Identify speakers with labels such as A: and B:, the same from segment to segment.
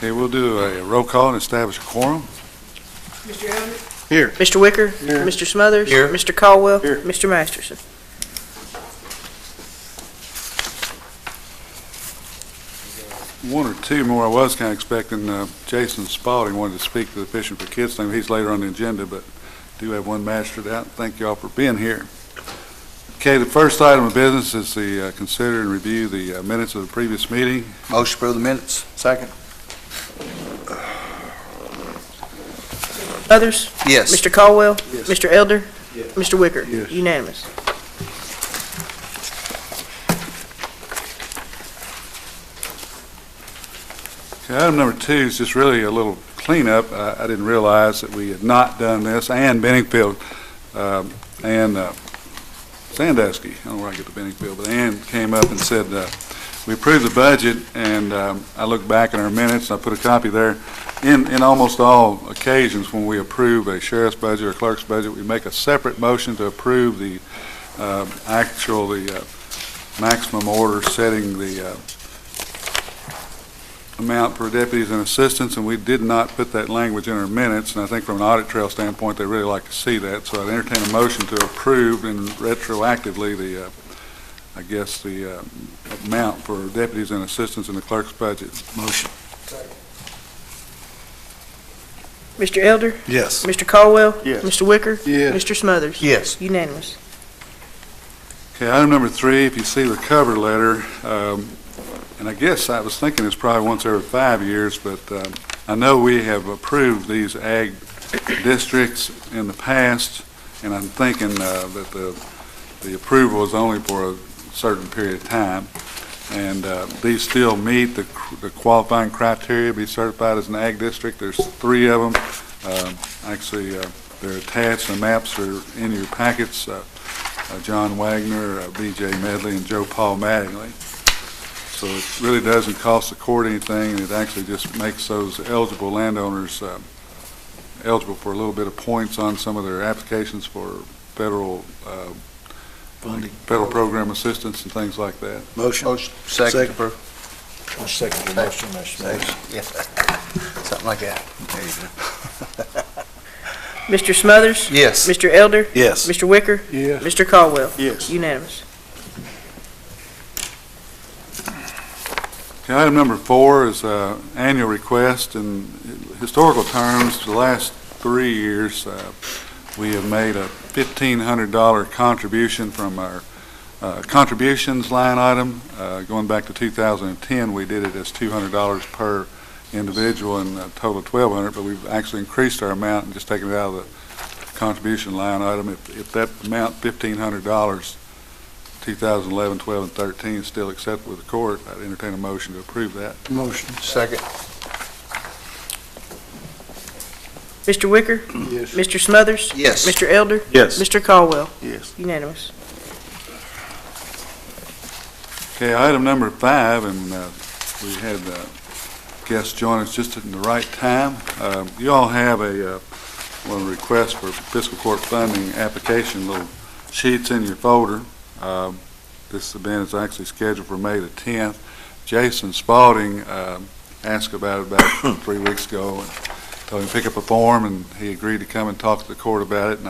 A: Okay, we'll do a roll call and establish a quorum.
B: Mr. Elder?
C: Here.
B: Mr. Wicker?
C: Here.
B: Mr. Smothers?
C: Here.
B: Mr. Caldwell?
C: Here.
B: Mr. Masterson?
A: One or two more. I was kind of expecting Jason Spalding wanted to speak to the Fishing for Kids thing. He's later on the agenda, but do have one mastered out. Thank you all for being here. Okay, the first item of business is to consider and review the minutes of the previous meeting.
C: Motion for the minutes. Second.
B: Others?
C: Yes.
B: Mr. Caldwell?
C: Yes.
B: Mr. Elder?
C: Yes.
B: Mr. Wicker?
A: Yes.
B: Unanimous.
A: Okay, item number 2 is just really a little cleanup. I didn't realize that we had not done this. Ann Benningfield and Sandusky, I don't know where I get the Benningfield, but Ann came up and said we approved the budget, and I looked back in our minutes, and I put a copy there. In almost all occasions when we approve a sheriff's budget or clerk's budget, we make a separate motion to approve the maximum order setting the amount for deputies and assistants, and we did not put that language in our minutes, and I think from an audit trail standpoint they really like to see that, so I'd entertain a motion to approve and retroactively the amount for deputies and assistants in the clerk's budget.
C: Motion.
B: Mr. Elder?
C: Yes.
B: Mr. Caldwell?
C: Yes.
B: Mr. Wicker?
C: Yes.
B: Mr. Smothers?
C: Yes.
B: Unanimous.
A: Okay, item number 3, if you see the cover letter, and I guess I was thinking it's probably once every 5 years, but I know we have approved these ag districts in the past, and I'm thinking that the approval is only for a certain period of time, and these still meet the qualifying criteria to be certified as an ag district. There's 3 of them. Actually, they're attached. The maps are in your packets. John Wagner, B.J. Medley, and Joe Paul Mattingly. So it really doesn't cost the court anything, and it actually just makes those eligible landowners eligible for a little bit of points on some of their applications for federal
C: Funding.
A: federal program assistance and things like that.
C: Motion. Second.
D: I'll second the motion, Mr. Mayor.
C: Yeah. Something like that. There you go.
B: Mr. Smothers?
C: Yes.
B: Mr. Elder?
C: Yes.
B: Mr. Wicker?
D: Yes.
B: Mr. Caldwell?
C: Yes.
B: Unanimous.
A: Okay, item number 4 is annual request. In historical terms, the last 3 years, we have made a $1,500 contribution from our contributions line item. Going back to 2010, we did it as $200 per individual and a total of $1,200, but we've actually increased our amount and just taken it out of the contribution line item. If that amount, $1,500, 2011, 12, and 13 is still acceptable with the court, I'd entertain a motion to approve that.
C: Motion. Second.
B: Mr. Wicker?
D: Yes.
B: Mr. Smothers?
C: Yes.
B: Mr. Elder?
C: Yes.
B: Mr. Caldwell?
C: Yes.
B: Unanimous.
A: Okay, item number 5, and we had guests join us just in the right time. You all have a request for fiscal court funding application, little sheets in your folder. This event is actually scheduled for May the 10th. Jason Spalding asked about it about 3 weeks ago and told him to pick up a form, and he agreed to come and talk to the court about it. And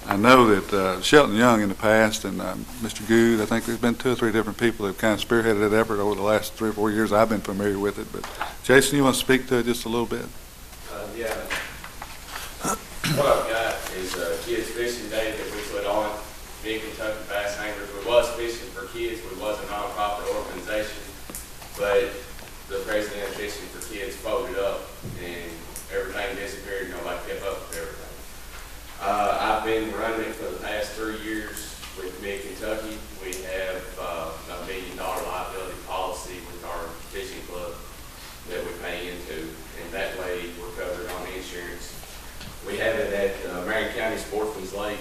A: I know that Shelton Young in the past and Mr. Good, I think there's been 2 or 3 different people that have kind of spearheaded that effort over the last 3 or 4 years. I've been familiar with it, but Jason, you want to speak to it just a little bit?
E: Yeah. What I've got is Kids Fishing Day that we put on, Big Kentucky Bass Anglers. We was Fishing for Kids. We was a non-profit organization, but the president of Fishing for Kids folded up and everything disappeared. Nobody kept up with everything. I've been running it for the past 3 years with Big Kentucky. We have a $1 million liability policy with our fishing club that we pay into, and that way we're covered on insurance. We have it at Marion County Sportsman's Lake.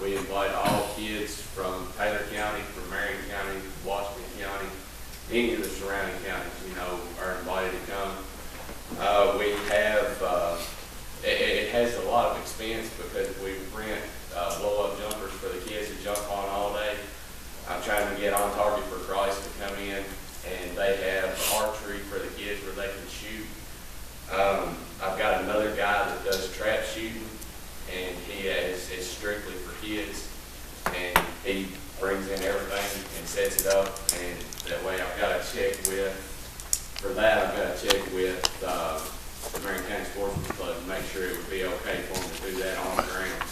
E: We invite all kids from Taylor County, from Marion County, Washington County, any of the surrounding counties, are invited to come. We have, it has a lot of expense because we rent blow-up jumpers for the kids to jump on all day. I'm trying to get On Target for Christ to come in, and they have archery for the kids where where they can shoot. I've got another guy that does trap shooting, and he is strictly for kids, and he brings in everything and sets it up, and that way I've got to check with, for that I've got to check with the Marion County Sportsman's Club to make sure it would be okay for them to do that on the ground.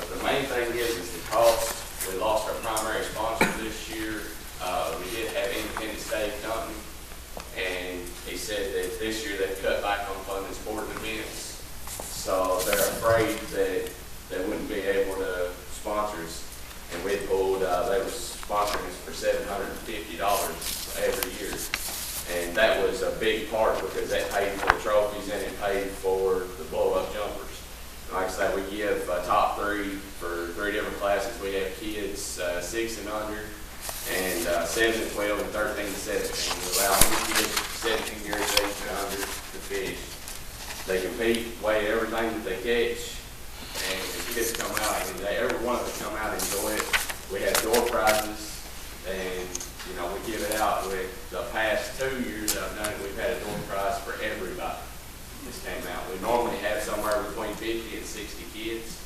E: The main thing is the cost. We lost our primary sponsor this year. We did have Independent State Company, and he said that this year they've cut back on funding sporting events, so they're afraid that they wouldn't be able to sponsor us. And we pulled, they were sponsoring us for $750 every year. And that was a big part because that paid for the trophies and it paid for the blow-up jumpers. Like I said, we give top 3 for 3 different classes. We have kids 6 and under, and 7 to 12, and 13 to 17. We allow any kids 17 years of age and under to fish. They compete, weigh everything that they catch, and the kids come out, and every one of them come out and enjoy it. We have door prizes, and we give it out. With the past 2 years I've done it, we've had a door prize for everybody that's came out. We normally have somewhere between 50 and 60 kids,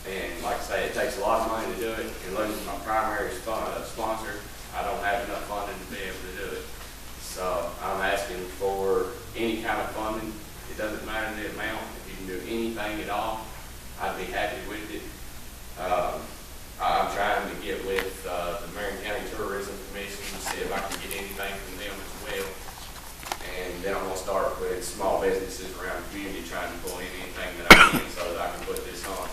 E: and like I say, it takes a lot of money to do it. And losing my primary sponsor, I don't have enough funding to be able to do it. So I'm asking for any kind of funding. It doesn't matter the amount. If you can do anything at all, I'd be happy with it. I'm trying to get with the Marion County Tourism Commission to see if I can get anything from them as well. And then I'm going to start with small businesses around the community, trying to pull in anything that I can so that I can put this on.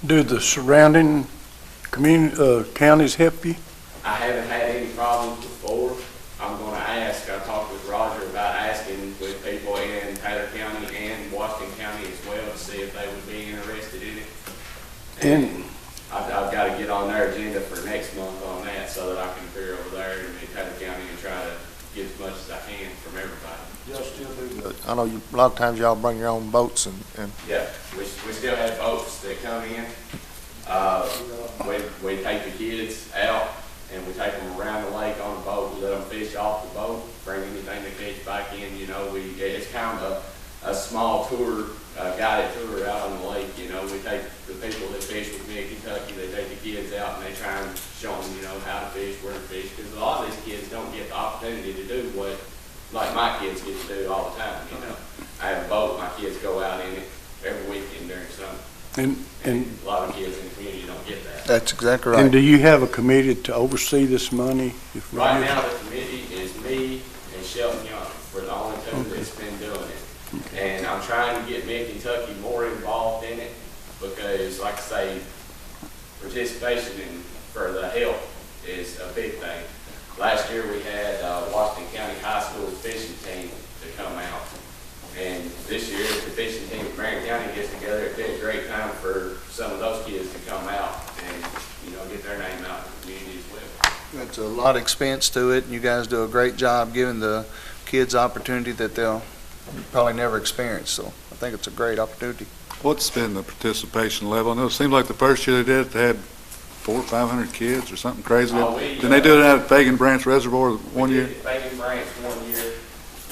D: Do the surrounding counties help you?
E: I haven't had any problems before. I'm going to ask, I talked with Roger about asking with people in Taylor County and Washington County as well to see if they would be interested in it. And I've got to get on their agenda for next month on that so that I can appear over there in Taylor County and try to get as much as I can from everybody.
D: Y'all still do I know a lot of times y'all bring your own boats and
E: Yeah, we still have boats that come in. We take the kids out and we take them around the lake on the boat. We let them fish off the boat, bring anything they catch back in. It's kind of a small tour, guided tour out on the lake. We take the people that fish with me in Kentucky, they take the kids out and they try and show them, how to fish, where to fish. Because a lot of these kids don't get the opportunity to do what, like my kids get to do all the time. I have a boat, my kids go out in it every weekend during summer. And a lot of kids in the community don't get that.
C: That's exactly right.
D: And do you have a committee to oversee this money?
E: Right now, the committee is me and Shelton Young. We're the only two that's been doing it. And I'm trying to get Mid-Kentucky more involved in it because, like I say, participation for the help is a big thing. Last year we had Washington County High School fishing team to come out. And this year the fishing team of Marion County gets together. It's been a great time for some of those kids to come out and, get their name out in the community as well.
C: It's a lot of expense to it, and you guys do a great job giving the kids opportunity that they'll probably never experience. So I think it's a great opportunity.
A: What's been the participation level? I know it seemed like the first year they did it, they had 400 or 500 kids or something crazy. Didn't they do it out at Fagan Branch Reservoir one year?
E: We did at Fagan Branch one year.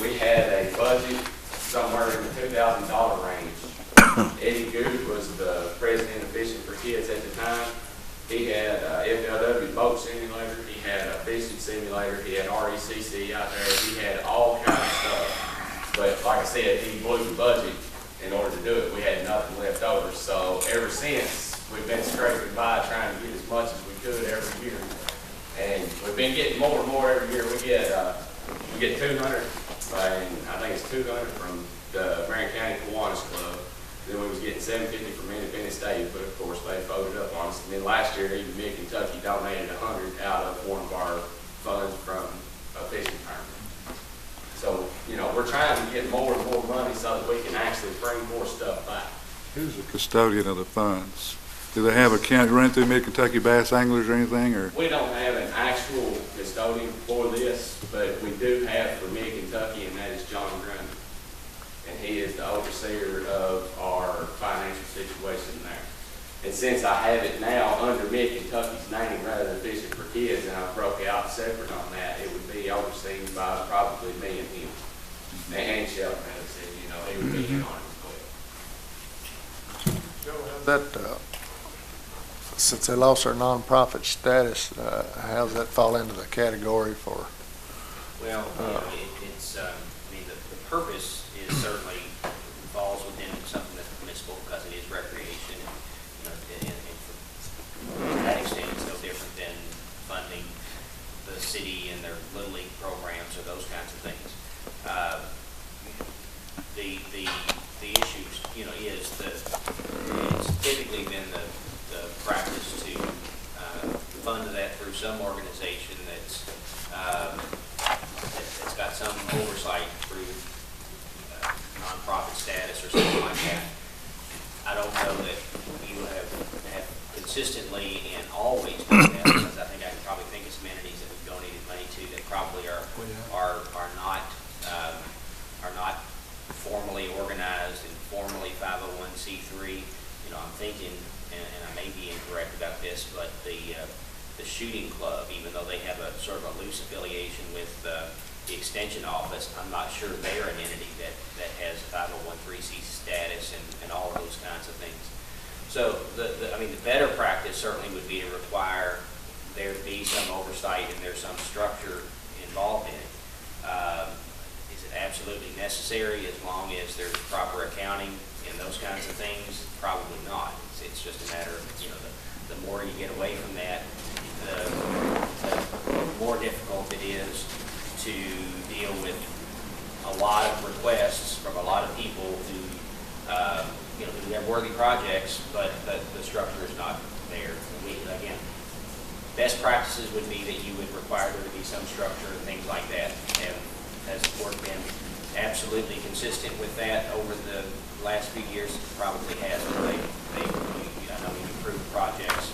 E: We had a budget somewhere in the $2,000 range. Eddie Good was the president of Fishing for Kids at the time. He had FLW boat simulator, he had a fishing simulator, he had RECC out there, he had all kinds of stuff. But like I said, he blew the budget in order to do it. We had nothing left over. So ever since, we've been scraping by trying to get as much as we could every year. And we've been getting more and more every year. We get 200, and I think it's 200 from the Marion County Kiwanis Club. Then we was getting 750 from Independent State, but of course they voted up on us. And then last year, even Mid-Kentucky donated 100 out of one of our funds from a fishing tournament. So, we're trying to get more and more money so that we can actually bring more stuff back.
A: Who's the custodian of the funds? Do they have a county run through Mid-Kentucky Bass Anglers or anything, or?
E: We don't have an actual custodian for this, but we do have for Mid-Kentucky, and that is John Grundy. And he is the overseer of our financial situation there. And since I have it now under Mid-Kentucky's name rather than Fishing for Kids, and I broke out separate on that, it would be be overseen by probably me and him. And Sheldon had said, you know, he would be in on it as well.
D: That, since they lost their nonprofit status, how does that fall into the category for?
F: Well, it's, I mean, the purpose is certainly falls within something that's permissible because it is recreation. And, you know, to that extent, it's no different than funding the city and their Little League programs or those kinds of things. The issues, you know, is that it's typically been the practice to fund that through some organization that's got some oversight through nonprofit status or something like that. I don't know that you have consistently and always done that, because I think I can probably think of some entities that we've donated money to that probably are not formally organized and formally 501c3. You know, I'm thinking, and I may be incorrect about this, but the shooting club, even though they have a sort of a loose affiliation with the extension office, I'm not sure they're an entity that has 501c3 status and all of those kinds of things. So I mean, the better practice certainly would be to require there to be some oversight and there's some structure involved in it. Is it absolutely necessary as long as there's proper accounting and those kinds of things? Probably not. It's just a matter of, you know, the more you get away from that, the more difficult it is to deal with a lot of requests from a lot of people who, you know, who have worthy projects, but the structure is not there. Again, best practices would be that you would require there to be some structure and things like that. And has the board been absolutely consistent with that over the last few years? Probably has. They I know we've approved projects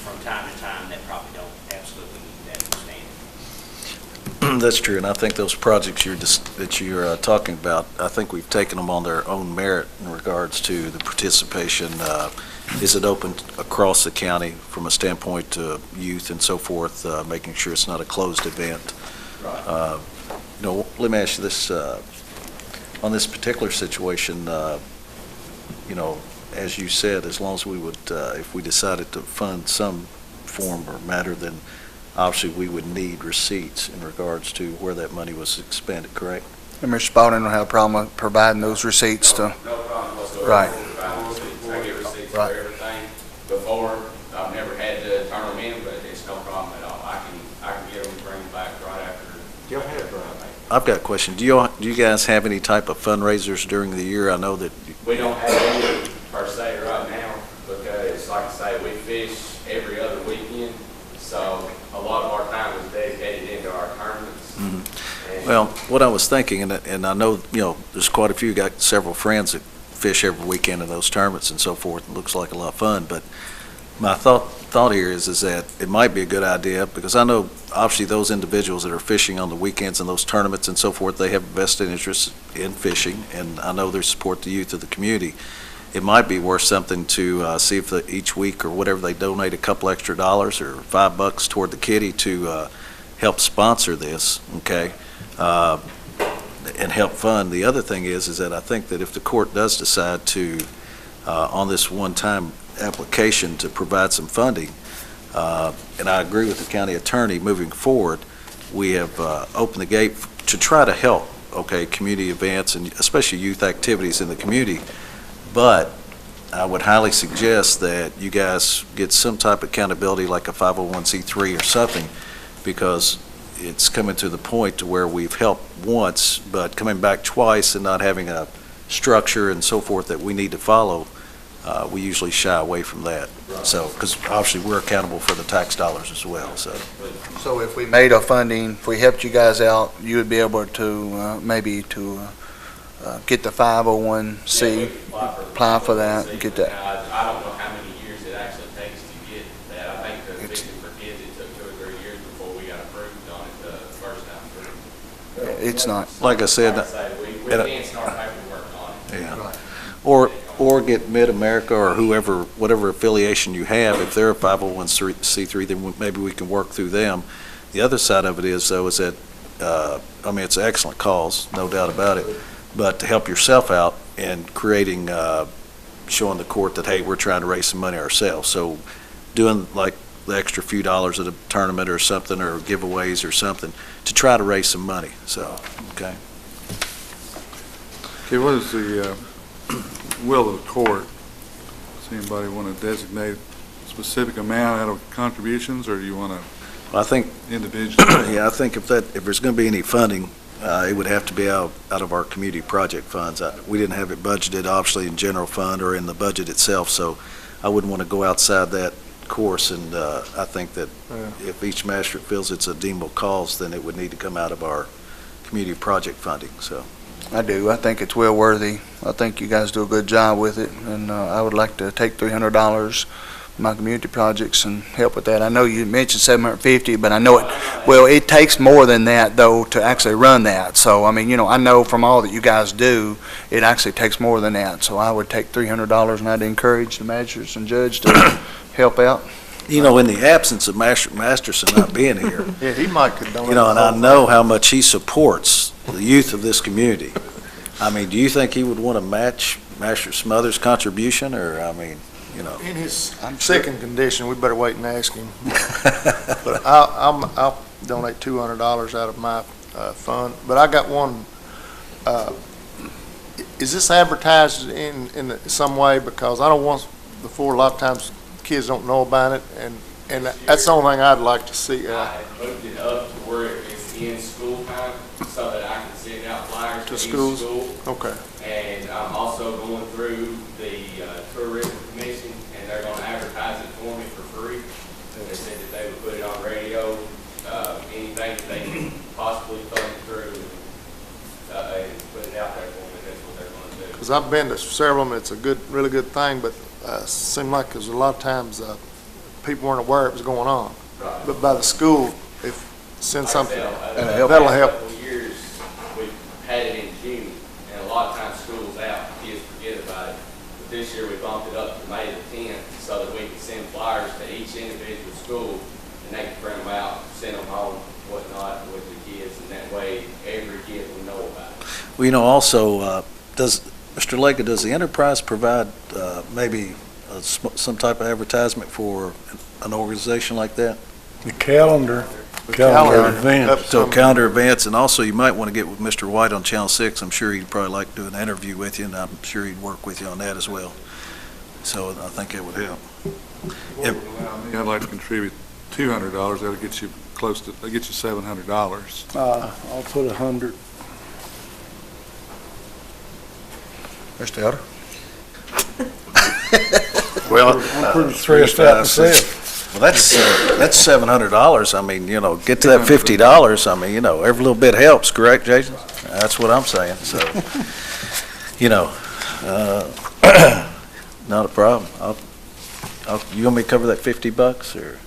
F: from time to time that probably don't absolutely meet that standard.
G: That's true, and I think those projects that you're talking about, I think we've taken them on their own merit in regards to the participation. Is it open across the county from a standpoint to youth and so forth, making sure it's not a closed event?
E: Right.
G: You know, let me ask you this, on this particular situation, you know, as you said, as long as we would, if we decided to fund some form or matter, then obviously we would need receipts in regards to where that money was expended, correct?
C: And Mr. Spalding don't have a problem with providing those receipts to,
E: No problem whatsoever.
C: Right.
E: I get receipts for
C: Right.
E: everything. Before, I've never had to turn them in, but it's no problem at all. I can get them and bring them back right after.
D: Go ahead, Brian.
G: I've got a question. Do you guys have any type of fundraisers during the year? I know that.
E: We don't have any per se right now because, like I say, we fish every other weekend. So a lot of our time is dedicated into our tournaments. And
G: Well, what I was thinking, and I know, you know, there's quite a few, got several friends that fish every weekend in those tournaments and so forth. It looks like a lot of fun, but my thought here is that it might be a good idea, because I know obviously those individuals that are fishing on the weekends and those tournaments and so forth, they have a vested interest in fishing, and I know they support the youth of the community. It might be worth something to see if each week or whatever they donate a couple extra dollars or $5 toward the kitty to help sponsor this, okay, and help fund. The other thing is that I think that if the court does decide to, on this one-time application to provide some funding, and I agree with the county attorney, moving forward, we have opened the gate to try to help, okay, community events and especially youth activities in the community. But I would highly suggest that you guys get some type of accountability, like a 501c3 or something, because it's coming to the point to where we've helped once, but coming back twice and not having a structure and so forth that we need to follow, we usually shy away from that. So, because obviously we're accountable for the tax dollars as well, so.
C: so if we made a funding, if we helped you guys out, you would be able to, maybe to get the 501c, apply for that, and get that.
E: I don't know how many years it actually takes to get that. I think the Fishing for Kids, it took 2 or 3 years before we got approved on it the first time through.
C: It's not.
G: Like I said,
E: Like I say, we can start paperwork on it.
G: yeah. Or get Mid-America or whatever affiliation you have. If they're a 501c3, then maybe we can work through them. The other side of it is, though, is that, I mean, it's an excellent cause, no doubt about it, but to help yourself out in creating, showing the court that, hey, we're trying to raise some money ourselves. So doing like the extra few dollars at a tournament or something, or giveaways or something, to try to raise some money, so, okay.
A: Okay, what is the will of the court? Does anybody want to designate a specific amount out of contributions, or do you want to
G: I think,
A: individually?
G: yeah, I think if there's going to be any funding, it would have to be out of our community project funds. We didn't have it budgeted, obviously, in general fund or in the budget itself, so I wouldn't want to go outside that course, and I think that if each magistrate feels it's a deemable cause, then it would need to come out of our community project funding, so.
C: I do. I think it's well worthy. I think you guys do a good job with it, and I would like to take $300 from my community projects and help with that. I know you mentioned $750, but I know it takes more than that, though, to actually run that. So, I mean, I know from all that you guys do, it actually takes more than that. So I would take $300, and I'd encourage the magistrates and judge to help out.
G: In the absence of Masterson not being here,
D: Yeah, he might could donate.
G: and I know how much he supports the youth of this community. I mean, do you think he would want to match Master Smothers' contribution, or, I mean,
D: In his second condition, we better wait and ask him. But I'll donate $200 out of my fund. But I got one, is this advertised in some way? Because I don't want, before, a lot of times kids don't know about it, and that's the only thing I'd like to see.
E: I had moved it up to where it's in school time, so that I can send out flyers to each
D: schools?
E: school.
D: Okay.
E: And I'm also going through the Tourism Commission, and they're gonna advertise it for me for free. They said that they would put it on radio, anything that they can possibly fund through, and put it out there for me. That's what they're gonna do.
D: Because I've been to several of them, it's a really good thing, but seemed like there's a lot of times people weren't aware it was going on.
E: Right.
D: But by the school, if send something,
E: That'll
D: that'll help.
E: Couple of years, we've had it in June, and a lot of times school's out, kids forget about it. But this year, we bumped it up to May the 10th, so that we can send flyers to each individual school, and they can print them out, send them home, whatnot, with the kids, and that way, every kid will know about it.
G: well, also, Mr. Lega, does the enterprise provide maybe some type of advertisement for an organization like that?
H: The calendar
D: calendar.
H: event.
G: So calendar events, and also you might want to get with Mr. White on Channel 6. I'm sure he'd probably like to do an interview with you, and I'm sure he'd work with you on that as well. So I think it would help.
A: I'd like to contribute $200. That'll get you that'll get you $700.
H: I'll put 100.
C: Mr. Elder?
G: Well,
H: I'm pretty stressed out myself.
G: Well, that's $700. I mean, get to that $50. I mean, every little bit helps, correct, Jason? That's what I'm saying, so, not a problem. You want me to cover that $50, or?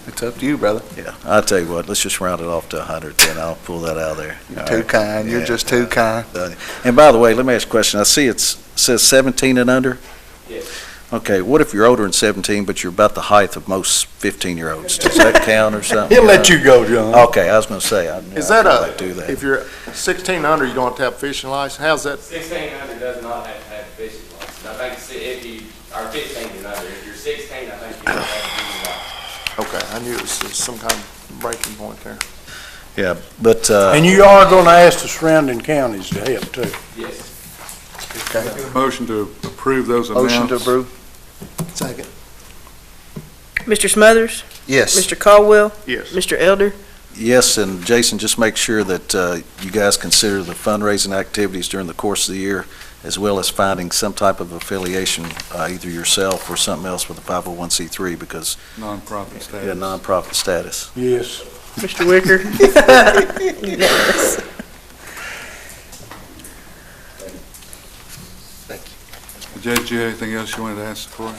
C: It's up to you, brother.
G: Yeah, I'll tell you what, let's just round it off to 100, then I'll pull that out of there.
C: You're too kind. You're just too kind.
G: And by the way, let me ask you a question. I see it says 17 and under?
E: Yes.
G: Okay, what if you're older than 17, but you're about the height of most 15-year-olds? Does that count or something?
H: He'll let you go, John.
G: Okay, I was going to say,
D: Is that
G: I'd do that.
D: if you're 16 under, you don't have to have a fishing license? How's that?
E: 1600 does not have to have a fishing license. I think if you are 15 and under, if you're 16, I think you don't have a fishing license.
D: Okay, I knew it was some kind of breaking point there.
G: Yeah, but,
H: And you are going to ask the surrounding counties to help, too.
E: Yes.
A: Motion to approve those amounts.
C: Motion to approve?
D: Second.
B: Mr. Smothers?
C: Yes.
B: Mr. Caldwell?
D: Yes.
B: Mr. Elder?
G: yes, and Jason, just make sure that you guys consider the fundraising activities during the course of the year, as well as finding some type of affiliation, either yourself or something else with a 501c3, because
A: Nonprofit status.
G: yeah, nonprofit status.
H: Yes.
B: Mr. Wicker? Unanimous.
A: Judge, do you have anything else you wanted to ask the court?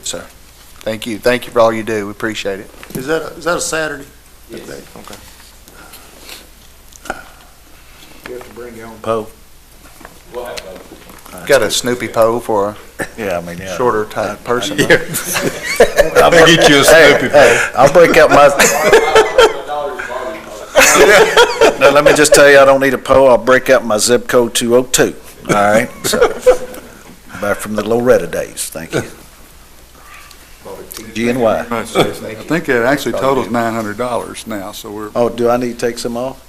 C: Sir. Thank you. Thank you for all you do. We appreciate it.
D: Is that a Saturday?
E: Yes.
D: Okay.
H: You have to bring your own.
G: Poe?
E: We'll have both.
C: Got a Snoopy pole for
G: Yeah, I mean,
C: a
G: yeah.
C: shorter type person.
G: Yeah.
C: huh?
G: I'll get you a Snoopy I'll break out my, no, let me just tell you, I don't need a pole. I'll break out my zip code 202, all right? So, back from the Loretta days, thank you. GNY.
A: I think it actually totals $900 now, so we're,
G: Oh, do I need to take some off?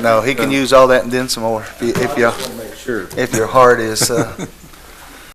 C: No, he can use all that and then some more if you,
G: Make sure.
C: if your heart is